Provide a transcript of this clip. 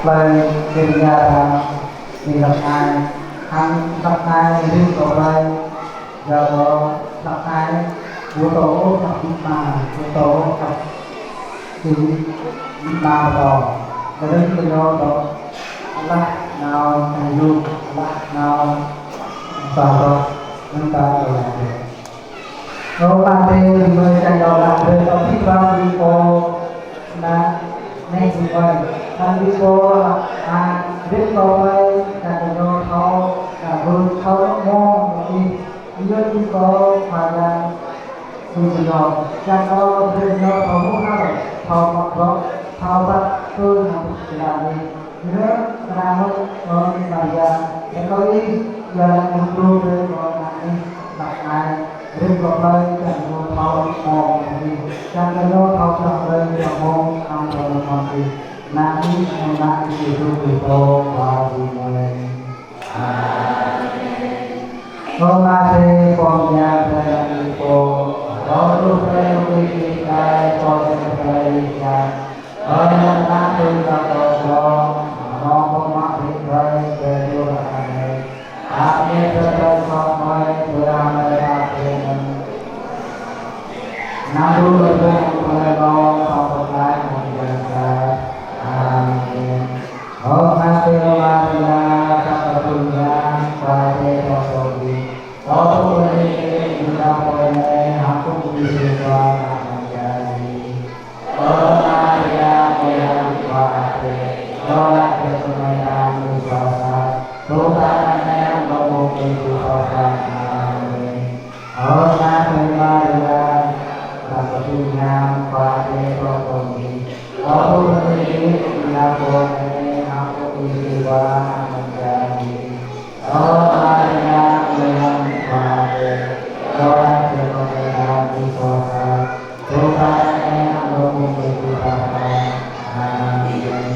lời truyền nhà thì lập ai ăn lập ai riêng tổ đây giờ có lập ai yếu tố lập mà yếu tố lập thì ba rồi cái đấy cái đó đó Allah nào thành luôn Allah nào sao đó chúng ta đều làm được. Hôm nay thì mới chạy đầu làm được có thích bao nhiêu cô là nay gì vậy anh đi cô biết cô ấy là cái đồ thâu là vương thâu ngon đi nhớ đi cô mà là gì rồi cha cô bên nó thâu muốn nó thâu mặc đó thâu bắt tôi là gì nữa là không mà giờ để có ý giờ là một luôn rồi còn lại đặt lại riêng còn đây là một thâu mòn thì cha cái nó thâu trong đây là môn ăn rồi còn gì nanti nanti itu kita bagi Om Ase Pomya Prayanipo Om Prayanipo Kai Pomya Prayanipo Om Natu Tato Om Makri Pray Kedurane Amin Terai Sampai Beramai Rakyat Nadu Lebih Melebong Sampai Menjaga Amin. Om Mati Maria Sakapunya Pada Tokobi. Om Mati Kita Pone Aku Biswa Menjadi. Om Maria Yang Pate. Tolak kesulitan usaha. Tuhan yang memukul Tuhan. Amin. Om Mati Maria Sakapunya Pada Tokobi. Aku berdiri dilakukan aku jiwa menjadi orang yang pada orang yang disoka Tuhan yang memiliki Tuhan. Amin.